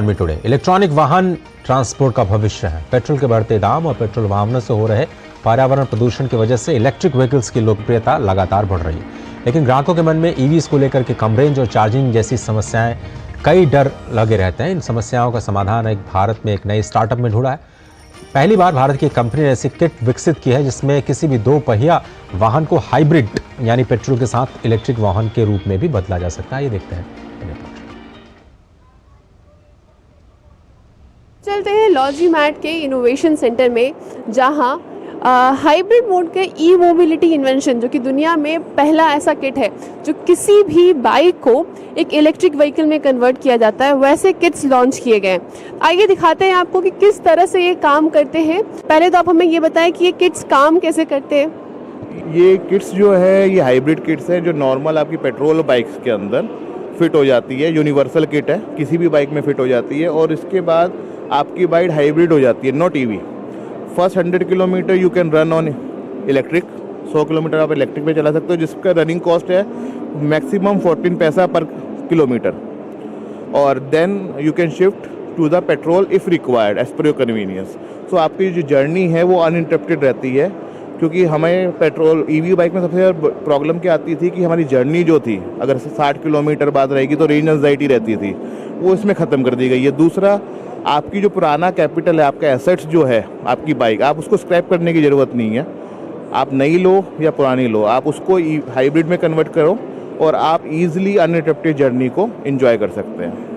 Today electronic वाहन transport का भविष्य है। पेट्रोल के बढ़ते दाम और पेट्रोल वाहनों से हो रहे पर्यावरण प्रदूषण की वजह से इलेक्ट्रिक व्हीकल्स की लोकप्रियता लगातार बढ़ रही है, लेकिन ग्राहकों के मन में ईवीज को लेकर के कम रेंज और चार्जिंग जैसी समस्याएं कई डर लगे रहते हैं। इन समस्याओं का समाधान एक भारत में एक नई स्टार्टअप में ढूंढा है। पहली बार भारत की कंपनी ने ऐसी किट विकसित की है जिसमें किसी भी दो पहिया वाहन को हाइब्रिड यानी पेट्रोल के साथ इलेक्ट्रिक वाहन के रूप में भी बदला जा सकता है। ये देखते हैं। चलते हैं लॉजीमैट के इनोवेशन सेंटर में, जहां हाइब्रिड मोड के ई मोबिलिटी इन्वेंशन, जो कि दुनिया में पहला ऐसा किट है जो किसी भी बाइक को एक इलेक्ट्रिक व्हीकल में कन्वर्ट किया जाता है, वैसे किट्स लॉन्च किए गए। आइए दिखाते हैं आपको कि किस तरह से ये काम करते हैं। पहले तो आप हमें ये बताएं कि ये किट्स काम कैसे करते हैं। ये किट्स जो है ये हाइब्रिड किट्स है जो नॉर्मल आपकी पेट्रोल बाइक्स के अंदर फिट हो जाती है। यूनिवर्सल किट है, किसी भी बाइक में फिट हो जाती है और इसके बाद आपकी बाइक हाइब्रिड हो जाती है, not EV. First 100 kilometre you can run on electric, 100 kilometre आप इलेक्ट्रिक पे चला सकते हो, जिसका रनिंग कॉस्ट है मैक्सिमम 14 पैसा पर किलोमीटर। और then you can shift to the petrol if required as per your convenience. So आपकी जो जर्नी है वो अनइंटरप्टेड रहती है, क्योंकि हमें पेट्रोल ईवी बाइक में सबसे ज़्यादा प्रॉब्लम क्या आती थी कि हमारी जर्नी जो थी अगर 60 किलोमीटर बाद रहेगी तो रेंज एंजाइटी रहती थी, वो इसमें ख़त्म कर दी गई है। दूसरा, आपकी जो पुराना कैपिटल है, आपका एसेट्स जो है आपकी बाइक, आप उसको स्क्रैप करने की ज़रूरत नहीं है। आप नई लो या पुरानी लो, आप उसको हाइब्रिड में कन्वर्ट करो और आप ईजिली अनइंटरप्टेड जर्नी को एंजॉय कर सकते हैं।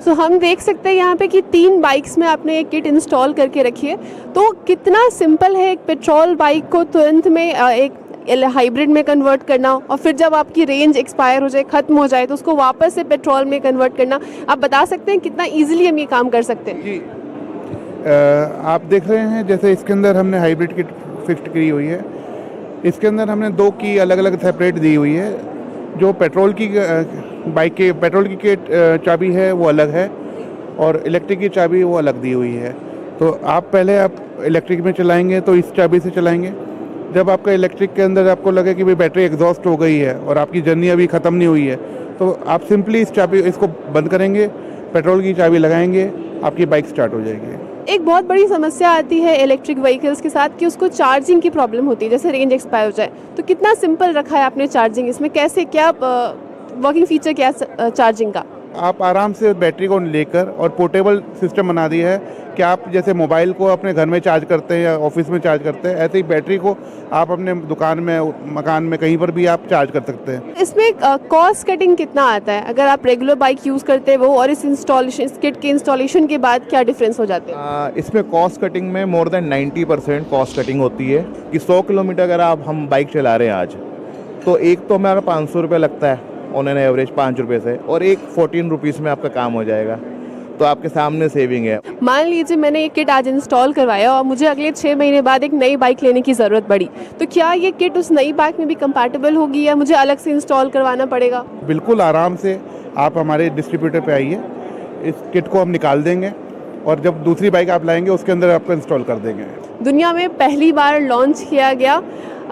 सो हम देख सकते हैं यहाँ पे कि 3 बाइक्स में आपने एक किट इंस्टॉल करके रखी है। तो कितना सिंपल है एक पेट्रोल बाइक को तुरंत में एक हाइब्रिड में कन्वर्ट करना, और फिर जब आपकी रेंज एक्सपायर हो जाए, ख़त्म हो जाए, तो उसको वापस से पेट्रोल में कन्वर्ट करना। आप बता सकते हैं कितना इजीली हम ये काम कर सकते हैं? जी, आप देख रहे हैं जैसे इसके अंदर हमने हाइब्रिड किट फिक्स की हुई है। इसके अंदर हमने 2 की अलग अलग सेपरेट दी हुई है। जो पेट्रोल की बाइक के पेट्रोल की किट चाबी है वो अलग है और इलेक्ट्रिक की चाबी वो अलग दी हुई है। तो आप इलेक्ट्रिक में चलाएंगे तो इस चाबी से चलाएंगे। जब आपका इलेक्ट्रिक के अंदर आपको लगे कि भाई बैटरी एग्जॉस्ट हो गई है और आपकी जर्नी अभी ख़त्म नहीं हुई है, तो आप सिंपली इसको बंद करेंगे, पेट्रोल की चाबी लगाएंगे, आपकी बाइक स्टार्ट हो जाएगी। एक बहुत बड़ी समस्या आती है इलेक्ट्रिक व्हीकल्स के साथ कि उसको चार्जिंग की प्रॉब्लम होती है, जैसे रेंज एक्सपायर हो जाए। तो कितना सिंपल रखा है आपने चार्जिंग, इसमें कैसे क्या वर्किंग फीचर क्या है चार्जिंग का? आप आराम से बैटरी को लेकर और पोर्टेबल सिस्टम बना दिया है कि आप जैसे मोबाइल को अपने घर में चार्ज करते हैं या ऑफिस में चार्ज करते हैं, ऐसे ही बैटरी को आप अपने दुकान में, मकान में, कहीं पर भी आप चार्ज कर सकते हैं। इसमें कॉस्ट कटिंग कितना आता है अगर आप रेगुलर बाइक यूज़ करते हैं वो, और इस किट के इंस्टॉलेशन के बाद क्या डिफरेंस हो जाते हैं? इसमें कॉस्ट कटिंग में मोर देन 90% कॉस्ट कटिंग होती है कि 100 किलोमीटर अगर हम बाइक चला रहे हैं आज, तो एक तो हमारा 500 रुपये लगता है ऑन एन एवरेज, 5 रुपये से, और एक 14 रुपीज़ में आपका काम हो जाएगा। तो आपके सामने सेविंग है। मान लीजिए मैंने ये किट आज इंस्टॉल करवाया और मुझे अगले 6 महीने बाद एक नई बाइक लेने की ज़रूरत पड़ी, तो क्या ये किट उस नई बाइक में भी कंपैटिबल होगी या मुझे अलग से इंस्टॉल करवाना पड़ेगा? बिल्कुल आराम से आप हमारे डिस्ट्रीब्यूटर पे आइए, इस किट को हम निकाल देंगे और जब दूसरी बाइक आप लाएंगे उसके अंदर आपको इंस्टॉल कर देंगे। दुनिया में पहली बार लॉन्च किया गया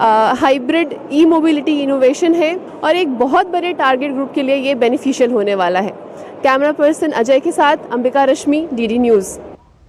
हाइब्रिड ई मोबिलिटी इनोवेशन है और एक बहुत बड़े टारगेट ग्रुप के लिए ये बेनिफिशियल होने वाला है। कैमरा पर्सन अजय के साथ अंबिका रश्मि, डीडी न्यूज़।